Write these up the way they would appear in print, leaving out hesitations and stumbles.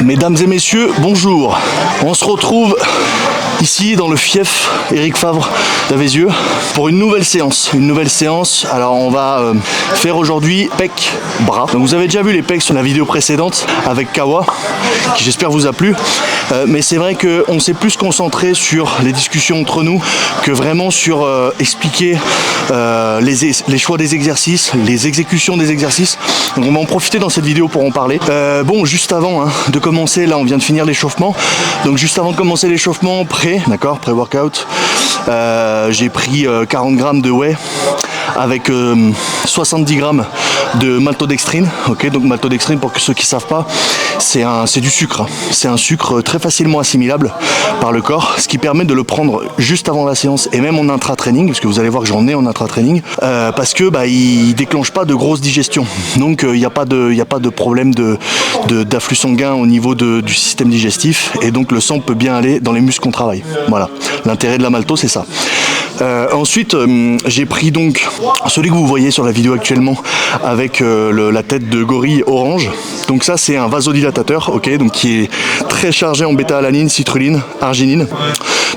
Mesdames et messieurs, bonjour. On se retrouve ici dans le fief Eric Favre d'Avézieux pour une nouvelle séance. Alors on va faire aujourd'hui pec bras. Donc vous avez déjà vu les pecs sur la vidéo précédente avec Kawa, qui j'espère vous a plu. Mais c'est vrai qu'on s'est plus concentré sur les discussions entre nous que vraiment sur expliquer les choix des exercices, les exécutions des exercices. Donc on va en profiter dans cette vidéo pour en parler. Bon, juste avant de commencer, là on vient de finir l'échauffement. Donc juste avant de commencer l'échauffement, pré-workout, j'ai pris 40 grammes de whey avec 70 grammes de maltodextrine. Ok, donc maltodextrine, pour ceux qui ne savent pas, c'est du sucre. C'est un sucre très facilement assimilable par le corps, ce qui permet de le prendre juste avant la séance et même en intra-training, parce que vous allez voir que j'en ai en intra-training, parce que il déclenche pas de grosse digestion. Donc il n'y a pas de problème d'afflux sanguin au niveau du système digestif, et donc le sang peut bien aller dans les muscles qu'on travaille. Voilà, l'intérêt de la malto, c'est ça. Ensuite, j'ai pris donc celui que vous voyez sur la vidéo actuellement avec la tête de gorille orange. Donc ça, c'est un vasodilatateur, ok, donc qui est très chargé en bêta-alanine, citrulline, arginine.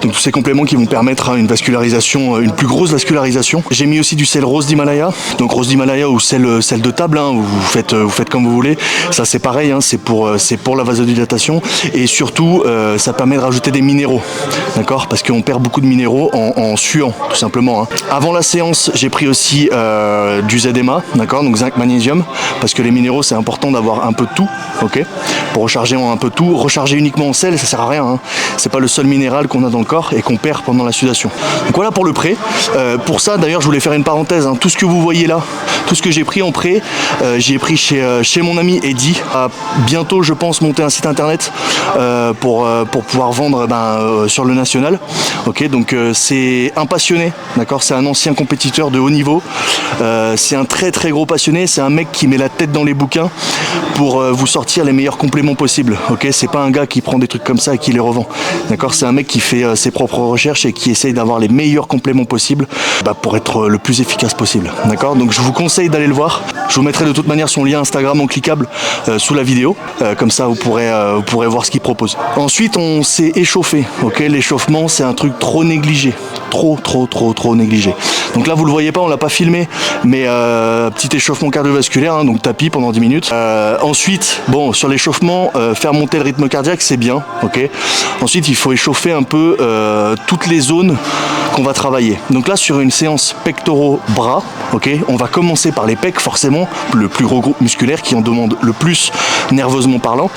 Donc tous ces compléments qui vont permettre une vascularisation, une plus grosse vascularisation. J'ai mis aussi du sel rose d'Himalaya, donc rose d'Himalaya ou sel de table, vous faites comme vous voulez. Ça c'est pareil, c'est pour la vasodilatation, et surtout ça permet de rajouter des minéraux, d'accord, parce qu'on perd beaucoup de minéraux en suant, tout simplement. Avant la séance, j'ai pris aussi du ZMA, d'accord, donc zinc, magnésium, parce que les minéraux, c'est important d'avoir un peu de tout, ok, pour recharger un peu de tout. Recharger uniquement en sel, ça sert à rien, c'est pas le seul minéral qu'on a dans le corps et qu'on perd pendant la sudation. Donc voilà pour le pré. Pour ça, d'ailleurs, je voulais faire une parenthèse, tout ce que vous voyez là, tout ce que j'ai pris en pré, j'y ai pris chez mon ami Eddy. Bientôt, je pense, monter un site internet pour pouvoir vendre sur le national. Ok, donc c'est un passionné, d'accord, c'est un ancien compétiteur de haut niveau, c'est un très très gros passionné, c'est un mec qui met la tête dans les bouquins pour vous sortir les meilleurs compléments possibles. Ok, c'est pas un gars qui prend des trucs comme ça et qui les revend, d'accord, c'est un mec qui fait ses propres recherches et qui essaye d'avoir les meilleurs compléments possibles pour être le plus efficace possible, d'accord. Donc je vous conseille d'aller le voir. Je vous mettrai de toute manière son lien Instagram en cliquable sous la vidéo, comme ça vous pourrez voir ce qu'il propose. Ensuite, on s'est échauffé, ok, l'échauffement c'est un truc trop négligé, trop négligé. Donc là vous le voyez pas, on l'a pas filmé, mais petit échauffement cardiovasculaire, donc tapis pendant 10 minutes. Ensuite, bon, sur l'échauffement, faire monter le rythme cardiaque c'est bien, ok. Ensuite il faut échauffer un peu toutes les zones qu'on va travailler. Donc là sur une séance pectoraux bras, ok, on va commencer par les pecs, forcément le plus gros groupe musculaire qui en demande le plus nerveusement parlant.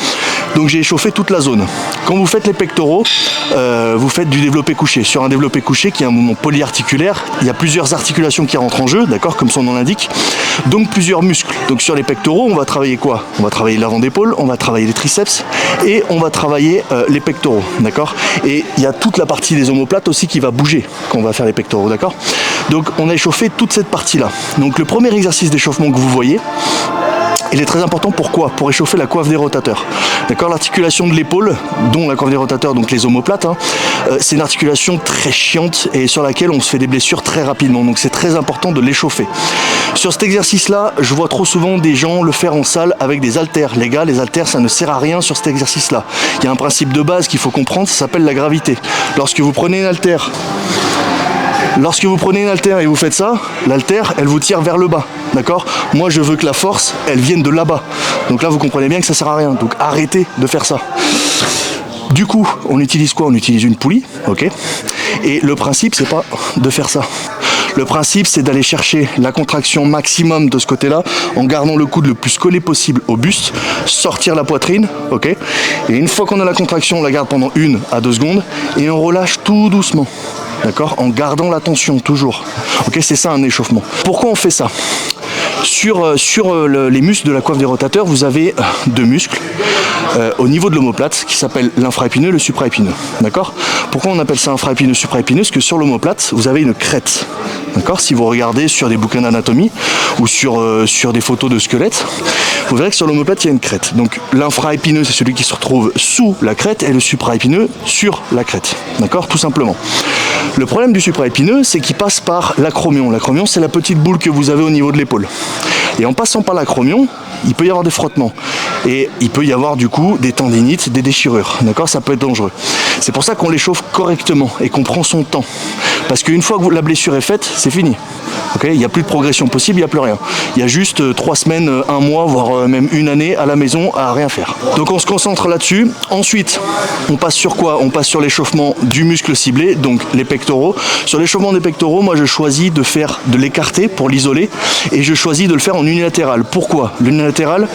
Donc j'ai échauffé toute la zone. Quand vous faites les pectoraux, vous faites du développé couché. Sur un développé couché qui est un mouvement polyarticulaire, il y a plusieurs articulations qui rentrent en jeu, d'accord, comme son nom l'indique, donc plusieurs muscles. Donc sur les pectoraux, on va travailler quoi? On va travailler l'avant d'épaule, on va travailler les triceps et on va travailler les pectoraux, d'accord. Et il y a toute la partie des omoplates aussi qui va bouger quand on va faire les pectoraux, d'accord. Donc on a échauffé toute cette partie-là. Donc le premier exercice d'échauffement que vous voyez, il est très important. Pourquoi? Pour échauffer la coiffe des rotateurs. D'accord, l'articulation de l'épaule, dont la coiffe des rotateurs, donc les omoplates, c'est une articulation très chiante et sur laquelle on se fait des blessures très rapidement. Donc c'est très important de l'échauffer. Sur cet exercice-là, je vois trop souvent des gens le faire en salle avec des haltères. Les gars, les haltères, ça ne sert à rien sur cet exercice-là. Il y a un principe de base qu'il faut comprendre, ça s'appelle la gravité. Lorsque vous prenez une haltère et vous faites ça, l'haltère, elle vous tire vers le bas, d'accord. Moi, je veux que la force, elle vienne de là-bas. Donc là, vous comprenez bien que ça sert à rien. Donc arrêtez de faire ça. Du coup, on utilise quoi? On utilise une poulie, ok. Et le principe, c'est pas de faire ça. Le principe, c'est d'aller chercher la contraction maximum de ce côté-là en gardant le coude le plus collé possible au buste, sortir la poitrine, ok. Et une fois qu'on a la contraction, on la garde pendant 1 à 2 secondes et on relâche tout doucement. D'accord, en gardant la tension toujours. Ok, c'est ça un échauffement. Pourquoi on fait ça? Sur les muscles de la coiffe des rotateurs, vous avez 2 muscles au niveau de l'omoplate qui s'appellent l'infraépineux et le supraépineux. D'accord. Pourquoi on appelle ça infraépineux, supraépineux? Parce que sur l'omoplate, vous avez une crête. D'accord, si vous regardez sur des bouquins d'anatomie ou sur des photos de squelettes, vous verrez que sur l'omoplate, il y a une crête. Donc l'infraépineux, c'est celui qui se retrouve sous la crête et le supraépineux sur la crête. D'accord, tout simplement. Le problème du supraépineux, c'est qu'il passe par l'acromion. L'acromion, c'est la petite boule que vous avez au niveau de l'épaule. Et en passant par l'acromion, il peut y avoir des frottements. Et il peut y avoir du coup des tendinites, des déchirures. D'accord, ça peut être dangereux. C'est pour ça qu'on l'échauffe correctement et qu'on prend son temps. Parce qu'une fois que la blessure est faite, c'est fini. Okay, il n'y a plus de progression possible, il n'y a plus rien. Il y a juste 3 semaines, 1 mois, voire même 1 année à la maison à rien faire. Donc on se concentre là-dessus. Ensuite, on passe sur quoi? On passe sur l'échauffement du muscle ciblé, donc les pectoraux. Sur l'échauffement des pectoraux, moi je choisis de l'écarter pour l'isoler et je choisis de le faire en unilatéral. Pourquoi? L'unilatéral,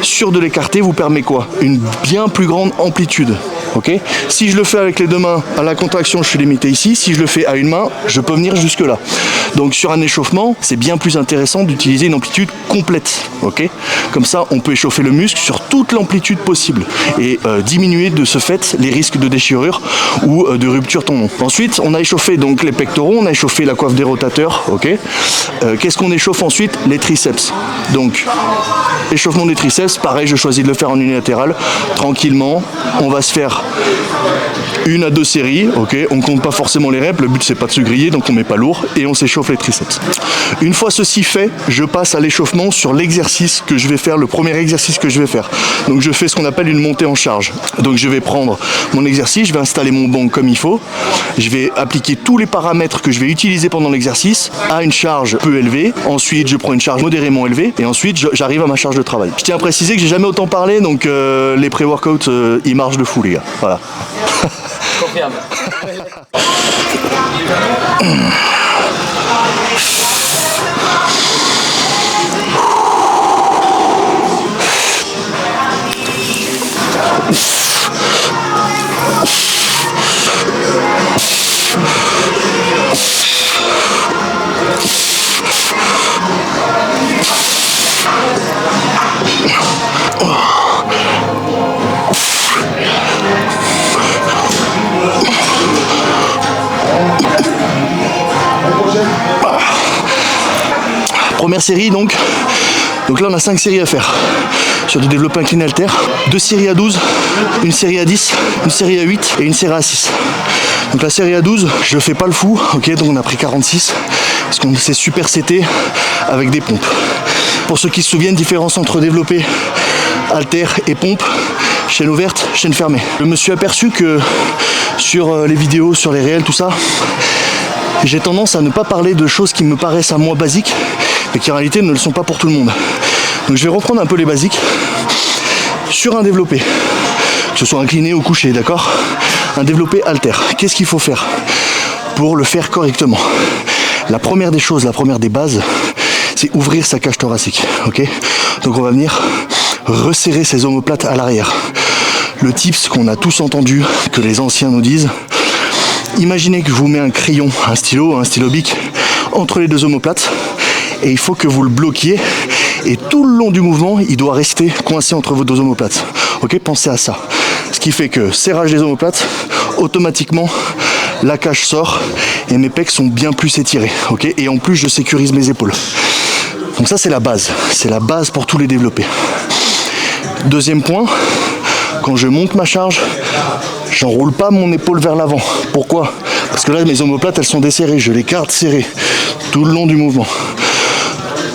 sur de l'écarter, vous permet quoi? Une bien plus grande amplitude. Okay, si je le fais avec les 2 mains, à la contraction, je suis limité ici. Si je le fais à une main, je peux venir jusque là. Donc sur un échauffement, c'est bien plus intéressant d'utiliser une amplitude complète. Okay, comme ça, on peut échauffer le muscle sur toute l'amplitude possible et diminuer de ce fait les risques de déchirure ou de rupture tendon. Ensuite, on a échauffé donc les pectoraux, on a échauffé la coiffe des rotateurs. Okay, qu'est-ce qu'on échauffe ensuite? Les triceps. Donc échauffement des triceps, pareil, je choisis de le faire en unilatéral, tranquillement. On va se faire 1 à 2 séries, ok, on compte pas forcément les reps, le but c'est pas de se griller, donc on met pas lourd et on s'échauffe les triceps. Une fois ceci fait, je passe à l'échauffement sur l'exercice que je vais faire, le premier exercice que je vais faire. Donc je fais ce qu'on appelle une montée en charge. Donc je vais prendre mon exercice, je vais installer mon banc comme il faut, je vais appliquer tous les paramètres que je vais utiliser pendant l'exercice à une charge peu élevée, ensuite je prends une charge modérément élevée et ensuite j'arrive à ma charge de travail. Je tiens à préciser que j'ai jamais autant parlé, donc les pré-workouts ils marchent de fou les gars, voilà. Confirme. Première série donc là on a 5 séries à faire sur du développé incliné halter, 2 séries à 12, une série à 10, une série à 8 et une série à 6. Donc la série à 12, je fais pas le fou, ok, donc on a pris 46 parce qu'on s'est superseté avec des pompes. Pour ceux qui se souviennent, différence entre développé halter et pompe, chaîne ouverte, chaîne fermée. Je me suis aperçu que sur les vidéos, sur les réels, tout ça, j'ai tendance à ne pas parler de choses qui me paraissent à moi basiques mais qui en réalité ne le sont pas pour tout le monde. Donc je vais reprendre un peu les basiques sur un développé, que ce soit incliné ou couché, d'accord? Un développé halter, qu'est-ce qu'il faut faire pour le faire correctement? La première des choses, la première des bases, c'est ouvrir sa cage thoracique, ok? Donc on va venir resserrer ses omoplates à l'arrière. Le tips qu'on a tous entendu, que les anciens nous disent, imaginez que je vous mets un crayon, un stylo bic entre les 2 omoplates et il faut que vous le bloquiez et tout le long du mouvement il doit rester coincé entre vos 2 omoplates. Ok, pensez à ça. Ce qui fait que serrage des omoplates, automatiquement la cage sort et mes pecs sont bien plus étirés. Ok, et en plus je sécurise mes épaules. Donc ça c'est la base pour tous les développés. Deuxième point, quand je monte ma charge, j'enroule pas mon épaule vers l'avant. Pourquoi? Parce que là mes omoplates elles sont desserrées, je les garde serrées tout le long du mouvement.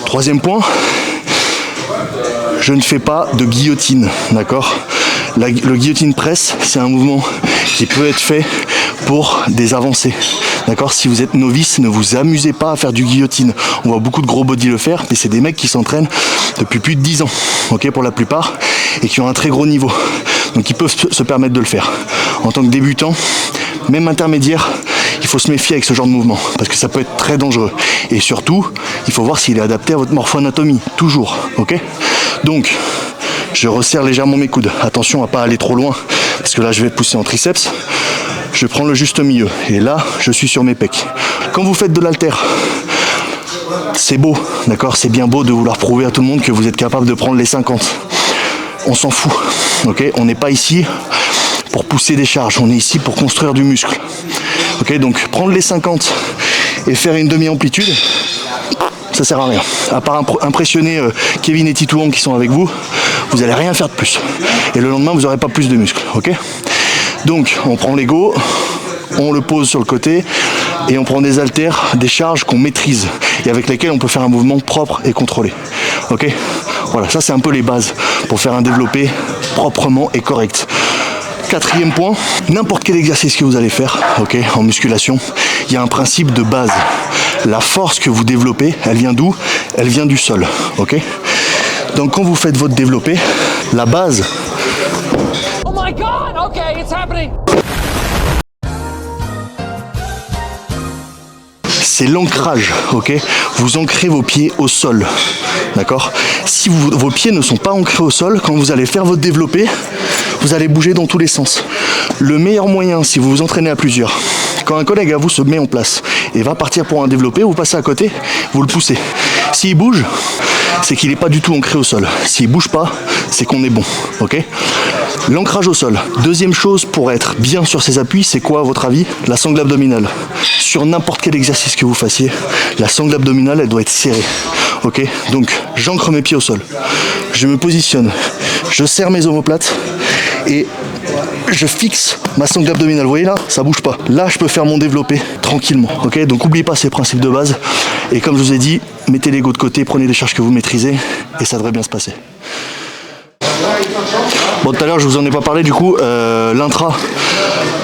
Troisième point, je ne fais pas de guillotine, d'accord? Le guillotine press, c'est un mouvement qui peut être fait pour des avancées. D'accord, si vous êtes novice, ne vous amusez pas à faire du guillotine. On voit beaucoup de gros body le faire, mais c'est des mecs qui s'entraînent depuis plus de 10 ans, ok, pour la plupart, et qui ont un très gros niveau. Donc ils peuvent se permettre de le faire. En tant que débutant, même intermédiaire, il faut se méfier avec ce genre de mouvement, parce que ça peut être très dangereux. Et surtout, il faut voir s'il est adapté à votre morpho-anatomie, toujours, ok? Donc, je resserre légèrement mes coudes. Attention à pas aller trop loin, parce que là je vais pousser en triceps. Je prends le juste milieu et là je suis sur mes pecs. Quand vous faites de l'halter, c'est beau, d'accord, c'est bien beau de vouloir prouver à tout le monde que vous êtes capable de prendre les 50. On s'en fout, ok, on n'est pas ici pour pousser des charges, on est ici pour construire du muscle. Ok, donc prendre les 50 et faire une demi-amplitude, ça sert à rien. À part impressionner Kevin et Titouan qui sont avec vous, vous n'allez rien faire de plus. Et le lendemain, vous n'aurez pas plus de muscles, ok? Donc, on prend l'ego, on le pose sur le côté et on prend des haltères, des charges qu'on maîtrise et avec lesquelles on peut faire un mouvement propre et contrôlé. Ok? Voilà, ça c'est un peu les bases pour faire un développé proprement et correct. Quatrième point, n'importe quel exercice que vous allez faire, ok, en musculation, il y a un principe de base. La force que vous développez, elle vient d'où? Elle vient du sol, ok? Donc quand vous faites votre développé, la base... Oh my God! Okay, it's happening. C'est l'ancrage, ok? Vous ancrez vos pieds au sol, d'accord? Si vos pieds ne sont pas ancrés au sol, quand vous allez faire votre développé, vous allez bouger dans tous les sens. Le meilleur moyen, si vous vous entraînez à plusieurs, quand un collègue à vous se met en place et va partir pour un développé, vous passez à côté, vous le poussez. S'il bouge, c'est qu'il n'est pas du tout ancré au sol. S'il bouge pas, c'est qu'on est bon, ok? L'ancrage au sol. Deuxième chose pour être bien sur ses appuis, c'est quoi à votre avis? La sangle abdominale. Sur n'importe quel exercice que vous fassiez, la sangle abdominale, elle doit être serrée. Ok? Donc, j'ancre mes pieds au sol. Je me positionne. Je serre mes omoplates et je fixe ma sangle abdominale. Vous voyez là? Ça bouge pas. Là, je peux faire mon développé tranquillement. Ok? Donc, n'oubliez pas ces principes de base. Et comme je vous ai dit, mettez l'ego de côté, prenez des charges que vous maîtrisez et ça devrait bien se passer. Bon, tout à l'heure je vous en ai pas parlé, du coup l'intra.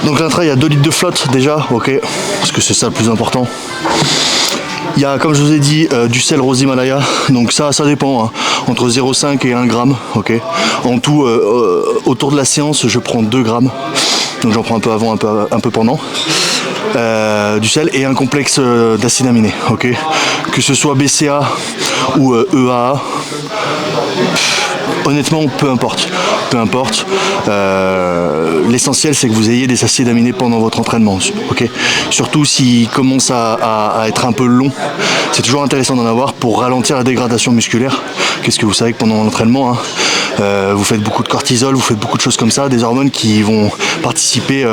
Donc l'intra, il y a 2 litres de flotte déjà, ok, parce que c'est ça le plus important. Il y a, comme je vous ai dit, du sel rose Himalaya, donc ça dépend, hein, entre 0,5 et 1 gramme, ok. En tout, autour de la séance, je prends 2 grammes, donc j'en prends un peu avant, un peu pendant. Du sel et un complexe d'acides aminés, ok. Que ce soit BCA ou EAA. Honnêtement, peu importe. L'essentiel, c'est que vous ayez des acides aminés pendant votre entraînement. Okay, surtout s'il commence à être un peu long, c'est toujours intéressant d'en avoir pour ralentir la dégradation musculaire. Qu'est-ce que vous savez que pendant l'entraînement, hein, vous faites beaucoup de cortisol, vous faites beaucoup de choses comme ça, des hormones qui vont participer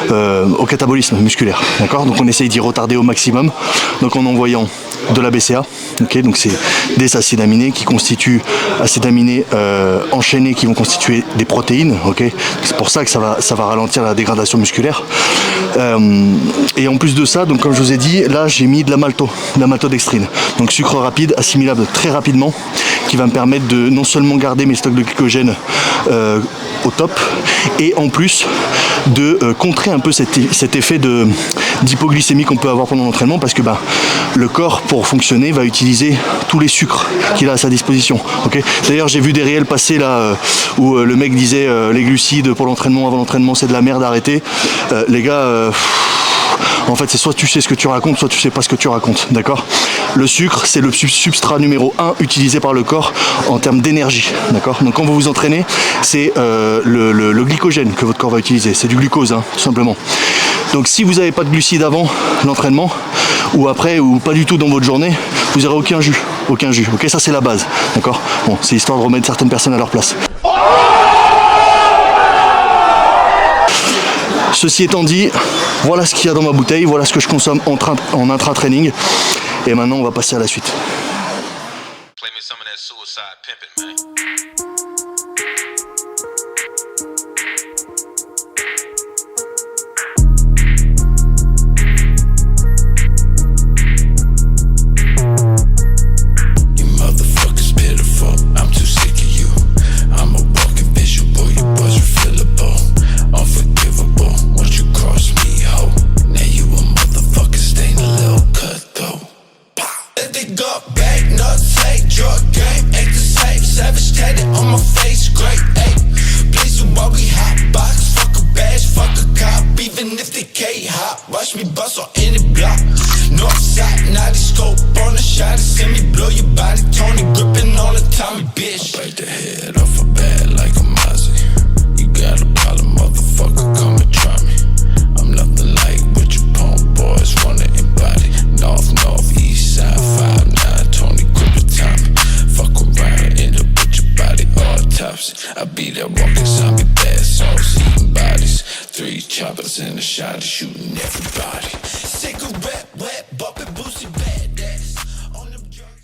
au catabolisme musculaire. D'accord ? Donc on essaye d'y retarder au maximum. Donc en envoyant de la BCA, okay, donc c'est des acides aminés qui constituent acides aminés enchaînés qui vont constituer des protéines, okay. C'est pour ça que ça va ralentir la dégradation musculaire. Et en plus de ça, donc comme je vous ai dit, là j'ai mis de la maltodextrine, donc sucre rapide, assimilable très rapidement, qui va me permettre de non seulement garder mes stocks de glycogène au top, et en plus de contrer un peu cet effet d'hypoglycémie qu'on peut avoir pendant l'entraînement, parce que le corps, pour fonctionner, va utiliser tous les sucres qu'il a à sa disposition. Okay. D'ailleurs, j'ai vu des réels passer là où le mec disait les glucides pour l'entraînement, avant l'entraînement, c'est de la merde, arrêtez. Les gars, en fait, c'est soit tu sais ce que tu racontes, soit tu sais pas ce que tu racontes, d'accord? Le sucre, c'est le substrat numéro 1 utilisé par le corps en termes d'énergie, d'accord? Donc quand vous vous entraînez, c'est le glycogène que votre corps va utiliser, c'est du glucose, hein, tout simplement. Donc si vous n'avez pas de glucides avant l'entraînement, ou après, ou pas du tout dans votre journée, vous n'aurez aucun jus, ok? Ça c'est la base, d'accord? Bon, c'est histoire de remettre certaines personnes à leur place. Ceci étant dit, voilà ce qu'il y a dans ma bouteille, voilà ce que je consomme en intra-training. Et maintenant, on va passer à la suite. Back, nuts, fake, drug game, ain't the same. Savage tatted on my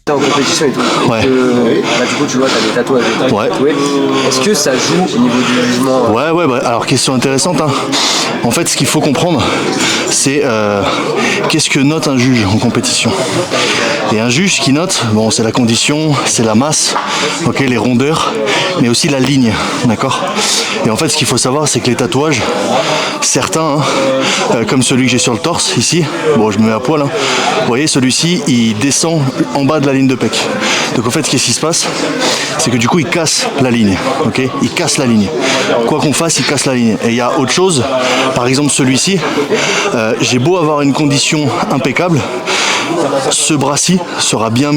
T'es en compétition et tout. Ouais. Du coup, tu vois, t'as des tatouages Ouais. tatoués. Est-ce que ça joue au niveau du mouvement Ouais, bah, alors question intéressante. Hein. En fait, ce qu'il faut comprendre, c'est qu'est-ce que note un juge en compétition. Et un juge qui note, bon, c'est la condition, c'est la masse, ok, les rondeurs, mais aussi la ligne, d'accord. Et en fait, ce qu'il faut savoir, c'est que les tatouages, certains, comme celui que j'ai sur le torse ici, bon, je me mets à poil. Hein, vous voyez, celui-ci, il descend en bas de la ligne de pec. Donc en fait, qu'est-ce qui se passe? C'est que du coup, il casse la ligne, ok. Il casse la ligne. Quoi qu'on fasse, il casse la ligne. Et il y a autre chose. Par exemple, celui-ci, j'ai beau avoir une condition impeccable, ce bras-ci sera bien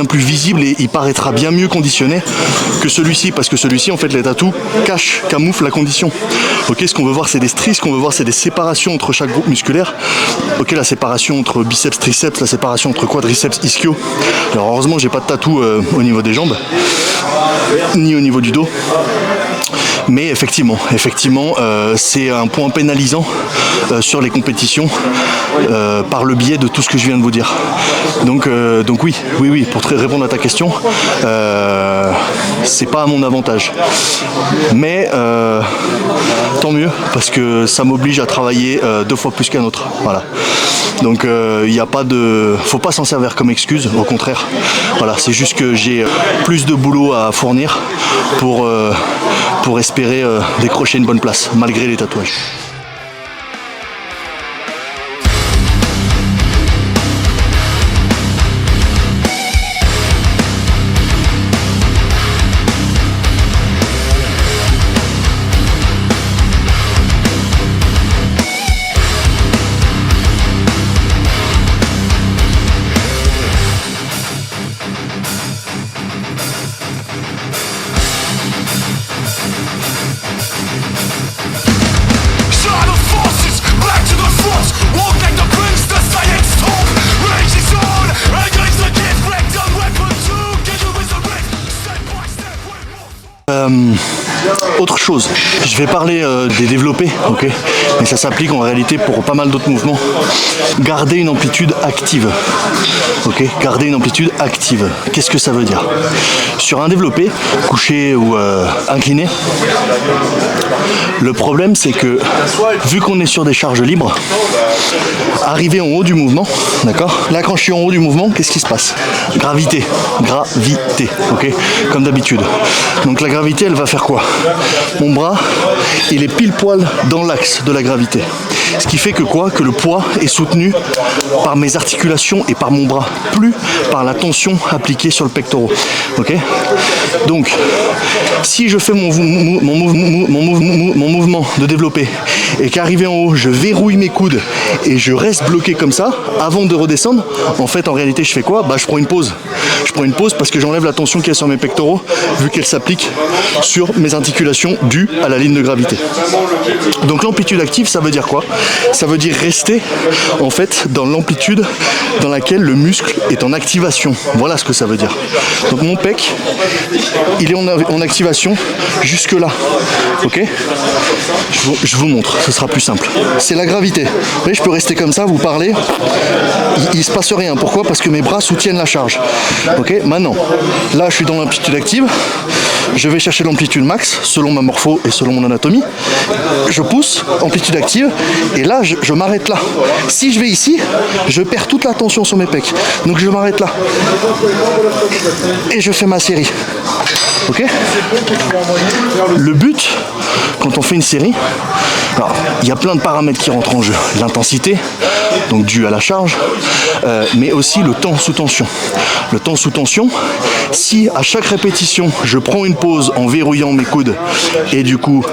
plus visible et il paraîtra bien mieux conditionné que celui-ci, parce que celui-ci, en fait, les tatous camouflent la condition. Ok, ce qu'on veut voir, c'est des stries, ce qu'on veut voir, c'est des séparations entre chaque groupe musculaire. Ok, la séparation entre biceps, triceps, la séparation entre quadriceps, ischio. Alors heureusement, j'ai pas de tatou au niveau des jambes, ni au niveau du dos. Mais effectivement, c'est un point pénalisant sur les compétitions par le biais de tout ce que je viens de vous dire. Donc oui, pour répondre à ta question, c'est pas à mon avantage. Mais tant mieux, parce que ça m'oblige à travailler 2 fois plus qu'un autre. Voilà. Donc il n'y a pas de. Faut pas s'en servir comme excuse, au contraire. Voilà, c'est juste que j'ai plus de boulot à fournir pour espérer décrocher une bonne place, malgré les tatouages. Autre chose, je vais parler des développés, ok, mais ça s'applique en réalité pour pas mal d'autres mouvements. Garder une amplitude active, ok, garder une amplitude active. Qu'est-ce que ça veut dire? Sur un développé, couché ou incliné, le problème c'est que vu qu'on est sur des charges libres, arriver en haut du mouvement, d'accord? Là, quand je suis en haut du mouvement, qu'est-ce qui se passe? Gravité, ok, comme d'habitude. Donc la gravité, elle va faire quoi? Mon bras, il est pile poil dans l'axe de la gravité. Ce qui fait que quoi? Que le poids est soutenu par mes articulations et par mon bras, plus par la tension appliquée sur le pectoral. Ok? Donc, si je fais mon mouvement de développé et qu'arrivé en haut, je verrouille mes coudes et je reste bloqué comme ça, avant de redescendre, en fait, en réalité, je fais quoi? Bah, je prends une pause. Je prends une pause parce que j'enlève la tension qui est sur mes pectoraux, vu qu'elle s'applique sur mes articulations dues à la ligne de gravité. Donc l'amplitude active, ça veut dire quoi? Ça veut dire rester en fait dans l'amplitude dans laquelle le muscle est en activation. Voilà ce que ça veut dire. Donc mon pec, il est en activation jusque là. Ok? Je vous montre, ce sera plus simple. C'est la gravité. Vous voyez, je peux rester comme ça, vous parler. Il se passe rien. Pourquoi? Parce que mes bras soutiennent la charge. Ok? Maintenant, là je suis dans l'amplitude active. Je vais chercher l'amplitude max selon ma morpho et selon mon anatomie. Je pousse, amplitude active, et là je m'arrête là. Si je vais ici, je perds toute la tension sur mes pecs. Donc je m'arrête là. Et je fais ma série. Ok? Le but, quand on fait une série, alors, il y a plein de paramètres qui rentrent en jeu. L'intensité, donc due à la charge, mais aussi le temps sous tension. Le temps sous tension, si à chaque répétition, je prends une pause en verrouillant mes coudes et du coup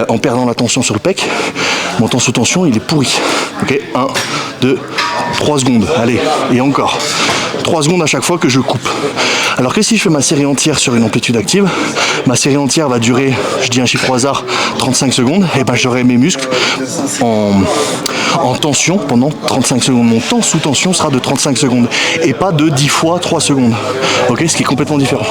en perdant la tension sur le pec, mon temps sous tension, il est pourri. Ok, 1, 2, 3 secondes. Allez, et encore. 3 secondes à chaque fois que je coupe. Alors que si je fais ma série entière sur une amplitude active, ma série entière va durer, je dis un chiffre au hasard, 35 secondes, et ben j'aurai mes muscles en tension pendant 35 secondes. Mon temps sous tension sera de 35 secondes et pas de 10 fois 3 secondes. Ok, ce qui est complètement différent.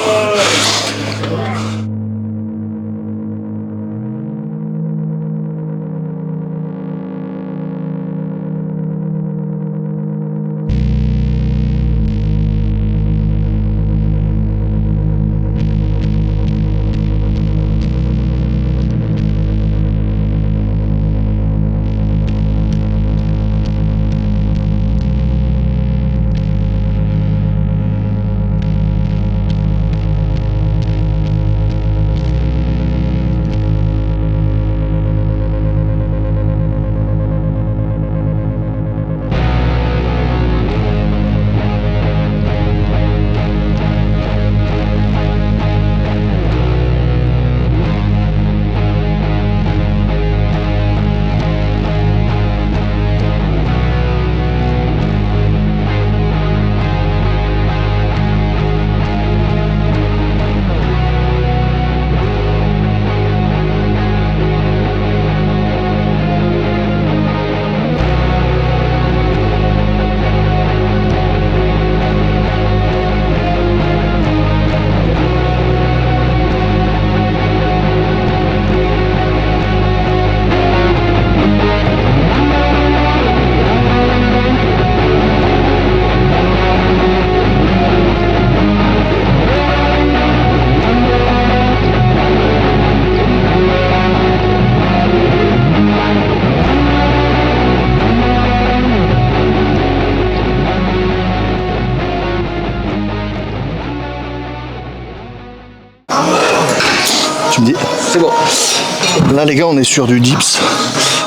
là les gars, on est sur du dips.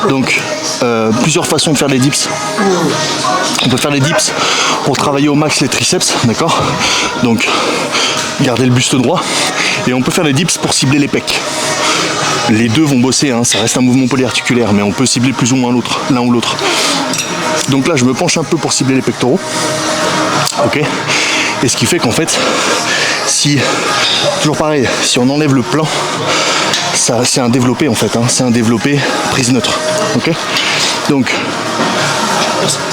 Donc plusieurs façons de faire les dips. On peut faire les dips pour travailler au max les triceps, d'accord? Donc garder le buste droit. Et on peut faire les dips pour cibler les pecs. Les deux vont bosser, hein, ça reste un mouvement polyarticulaire, mais on peut cibler plus ou moins l'un ou l'autre. Donc là je me penche un peu pour cibler les pectoraux. Ok. Et ce qui fait qu'en fait, si, toujours pareil, si on enlève le plan, ça c'est un développé en fait, hein, c'est un développé prise neutre. Ok. Donc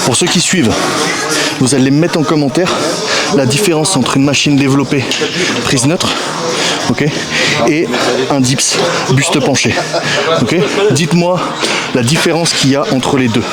pour ceux qui suivent, vous allez mettre en commentaire la différence entre une machine développée prise neutre, ok, et un dips buste penché. Ok. Dites-moi la différence qu'il y a entre les deux.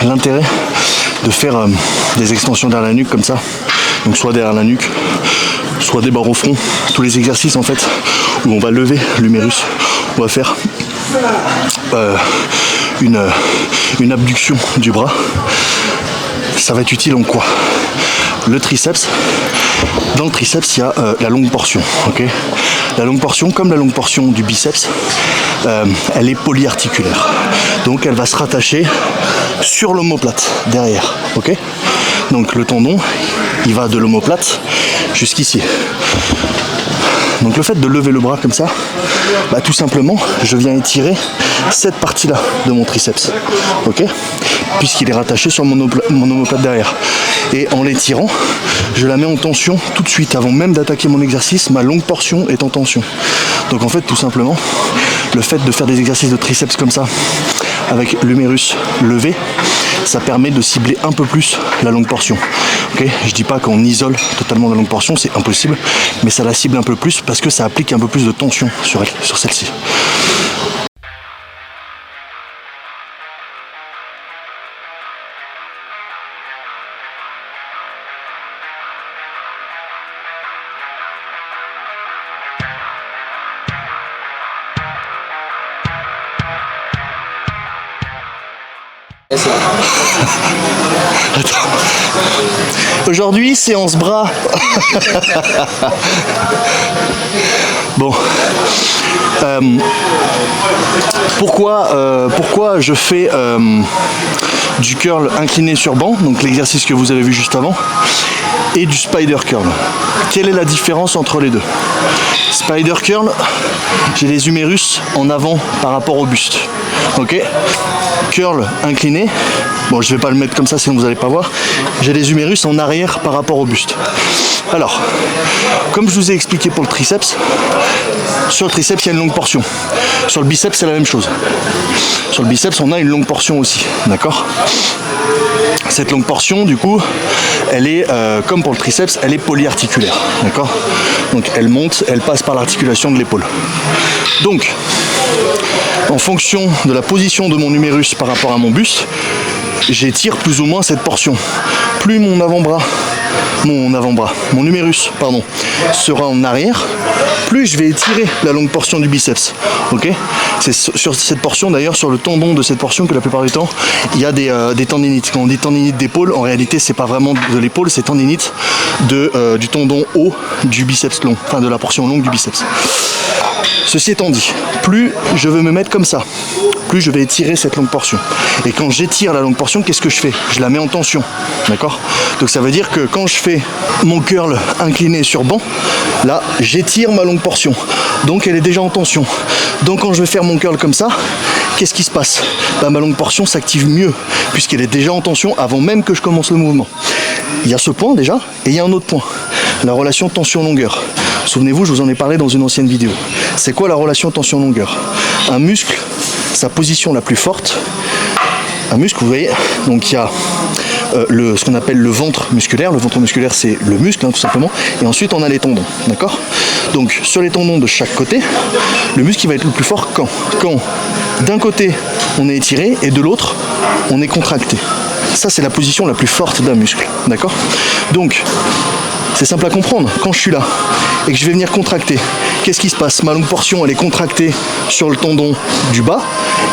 L'intérêt de faire des extensions derrière la nuque comme ça, donc soit derrière la nuque, soit des barres au front, tous les exercices en fait où on va lever l'humérus, on va faire une abduction du bras, ça va être utile en quoi? Le triceps, dans le triceps il y a la longue portion, ok? La longue portion, comme la longue portion du biceps, elle est polyarticulaire. Donc elle va se rattacher sur l'omoplate derrière, ok? Donc le tendon, il va de l'omoplate jusqu'ici. Donc le fait de lever le bras comme ça, bah, tout simplement, je viens étirer cette partie-là de mon triceps, ok? Puisqu'il est rattaché sur mon omoplate derrière. Et en l'étirant, je la mets en tension tout de suite. Avant même d'attaquer mon exercice, ma longue portion est en tension. Donc en fait, tout simplement, le fait de faire des exercices de triceps comme ça, avec l'humérus levé, ça permet de cibler un peu plus la longue portion. Okay, je dis pas qu'on isole totalement la longue portion, c'est impossible, mais ça la cible un peu plus parce que ça applique un peu plus de tension sur elle, sur celle-ci. Aujourd'hui, séance bras. Bon. Pourquoi je fais du curl incliné sur banc, donc l'exercice que vous avez vu juste avant, et du spider curl. Quelle est la différence entre les deux? Spider curl, j'ai les humérus en avant par rapport au buste. Ok. Curl incliné. Bon, je vais pas le mettre comme ça, sinon vous n'allez pas voir. J'ai les humérus en arrière par rapport au buste. Alors, comme je vous ai expliqué pour le triceps, sur le triceps, il y a une longue portion. Sur le biceps, c'est la même chose. Sur le biceps, on a une longue portion aussi. D'accord ? Cette longue portion, du coup, elle est, comme pour le triceps, elle est polyarticulaire. D'accord ? Donc, elle monte, elle passe par l'articulation de l'épaule. Donc, en fonction de la position de mon humérus par rapport à mon buste, j'étire plus ou moins cette portion. Plus mon humérus, sera en arrière, plus je vais étirer la longue portion du biceps. Ok ? C'est sur cette portion, d'ailleurs, sur le tendon de cette portion, que la plupart du temps, il y a des tendinites. Quand on dit tendinite d'épaule, en réalité, c'est pas vraiment de l'épaule, c'est tendinite du tendon haut du biceps long, enfin de la portion longue du biceps. Ceci étant dit, plus je veux me mettre comme ça, plus je vais étirer cette longue portion. Et quand j'étire la longue portion, qu'est-ce que je fais ? Je la mets en tension, d'accord ? Donc ça veut dire que quand je fais mon curl incliné sur banc, là, j'étire ma longue portion. Donc elle est déjà en tension. Donc quand je vais faire mon curl comme ça, qu'est-ce qui se passe ? Ma longue portion s'active mieux, puisqu'elle est déjà en tension avant même que je commence le mouvement. Il y a ce point déjà, et il y a un autre point, la relation tension-longueur. Souvenez-vous, je vous en ai parlé dans une ancienne vidéo. C'est quoi la relation tension-longueur ? Un muscle, sa position la plus forte, un muscle, vous voyez, donc il y a ce qu'on appelle le ventre musculaire. Le ventre musculaire, c'est le muscle, tout simplement. Et ensuite, on a les tendons, d'accord ? Donc, sur les tendons de chaque côté, le muscle il va être le plus fort quand d'un côté, on est étiré et de l'autre, on est contracté. Ça, c'est la position la plus forte d'un muscle, d'accord ? Donc, c'est simple à comprendre. Quand je suis là et que je vais venir contracter, qu'est-ce qui se passe ? Ma longue portion, elle est contractée sur le tendon du bas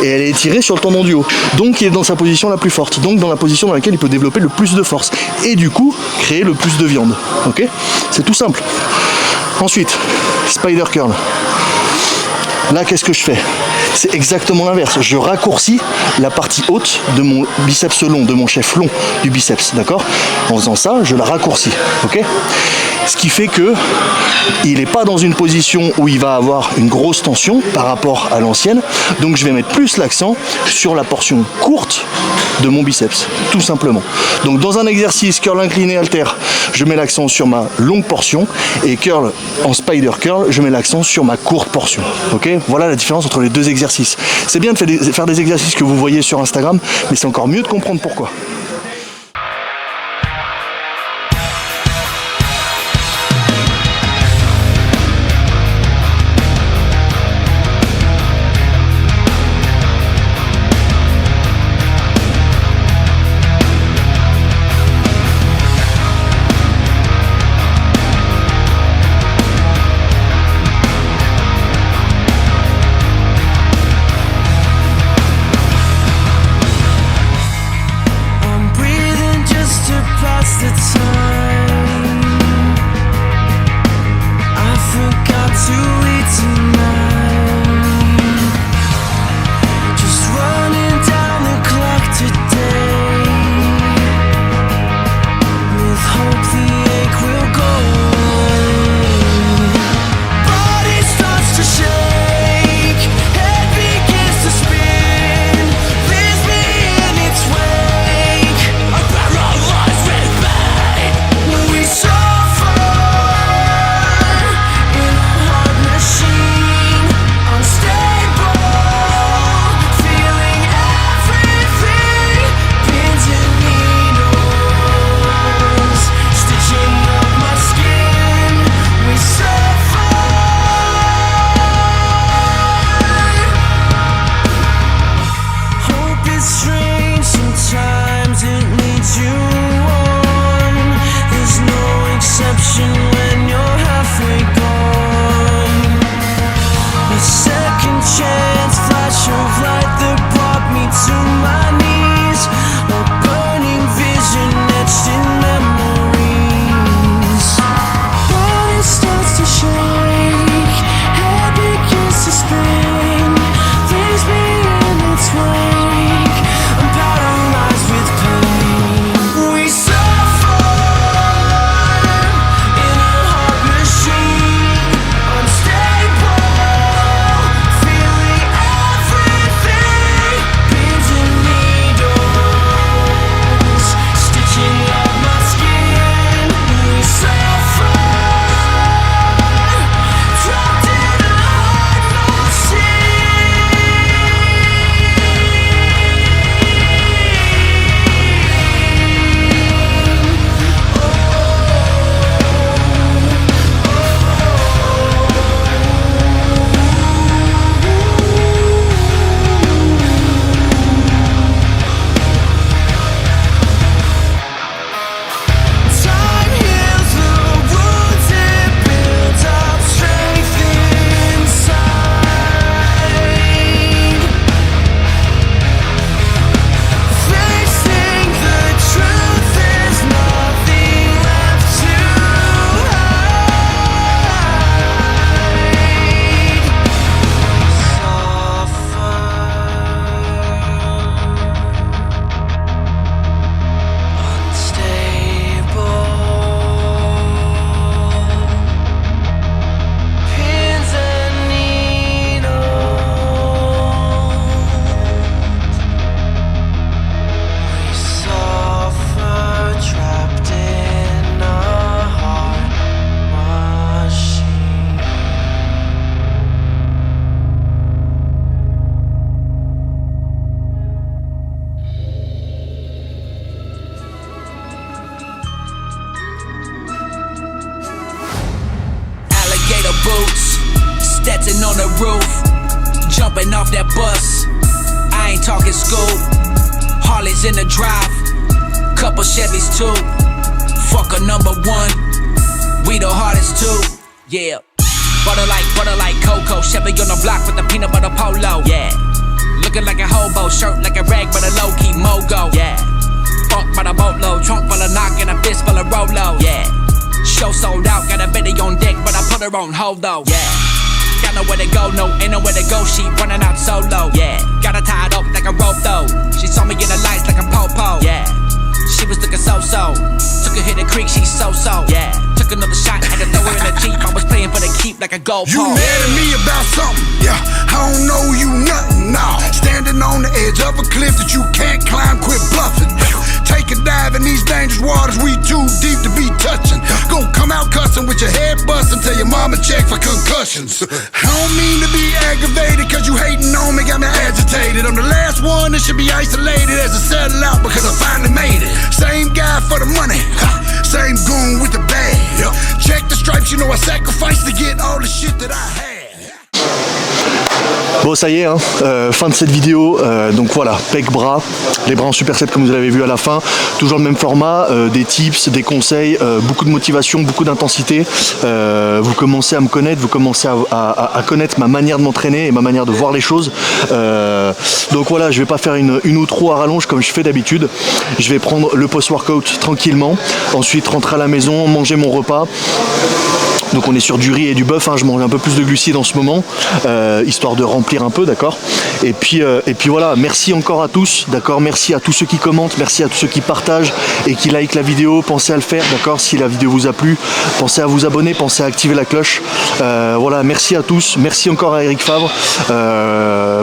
et elle est étirée sur le tendon du haut. Donc, il est dans sa position la plus forte. Donc, dans la position dans laquelle il peut développer le plus de force. Et du coup, créer le plus de viande. Ok ? C'est tout simple. Ensuite, spider curl. Là, qu'est-ce que je fais ? C'est exactement l'inverse. Je raccourcis la partie haute de mon biceps long, de mon chef long du biceps, d'accord ? En faisant ça, je la raccourcis, ok ? Ce qui fait que il n'est pas dans une position où il va avoir une grosse tension par rapport à l'ancienne. Donc je vais mettre plus l'accent sur la portion courte de mon biceps, tout simplement. Donc dans un exercice curl incliné halter, je mets l'accent sur ma longue portion, et curl en spider curl, je mets l'accent sur ma courte portion. Ok ? Voilà la différence entre les deux exercices. C'est bien de faire des exercices que vous voyez sur Instagram, mais c'est encore mieux de comprendre pourquoi. I'm the roof, jumping off that bus. I ain't talking school. Harley's in the drive, couple Chevys too. Fuck a number one, we the hardest too. Yeah. Butter like cocoa. Chevy on the block with the peanut butter polo. Yeah. Looking like a hobo, shirt like a rag, but a low-key mogo. Yeah. Funk by the boatload, trunk full of knock and a fist full of Rolo. Yeah. Show sold out, got a Betty on deck, but I put her on hold though. Yeah. Got nowhere to go, no, ain't nowhere to go. She running out solo. Yeah. Got her tied up like a rope though. She saw me in the lights like a po-po. Yeah. She was looking so-so. Took a hit in the creek, she's so-so. Yeah. Took another shot, had to throw her in the Jeep. I was playing for the keep like a goal You mad at me about something? Yeah. I don't know you nothing, nah. Standing on the edge of a cliff that you can't climb, quit bluffing. Take a dive in these dangerous waters, we too deep to be touching. Gon' come out cussing with your head busting till your mama check for concussions. I don't mean to be aggravated, cause you hating on me, got me agitated. I'm the last one that should be isolated as a sellout because I finally made it. Same guy for the money, same goon with the bag. Check the stripes, you know I sacrificed to get all the shit that I had. Bon ça y est, hein, fin de cette vidéo, donc voilà, pec bras, les bras en superset comme vous l'avez vu à la fin, toujours le même format, des tips, des conseils, beaucoup de motivation, beaucoup d'intensité, vous commencez à me connaître, vous commencez à connaître ma manière de m'entraîner et ma manière de voir les choses, donc voilà, je vais pas faire une outro à rallonge comme je fais d'habitude, je vais prendre le post-workout tranquillement, ensuite rentrer à la maison, manger mon repas. Donc on est sur du riz et du bœuf, hein, je mange un peu plus de glucides en ce moment, histoire de remplir un peu, d'accord. Et puis voilà, merci encore à tous, d'accord. Merci à tous ceux qui commentent, merci à tous ceux qui partagent et qui likent la vidéo. Pensez à le faire, d'accord. Si la vidéo vous a plu, pensez à vous abonner, pensez à activer la cloche. Voilà, merci à tous, merci encore à Eric Favre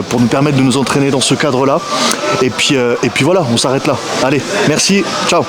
pour nous permettre de nous entraîner dans ce cadre-là. Et puis voilà, on s'arrête là. Allez, merci, ciao.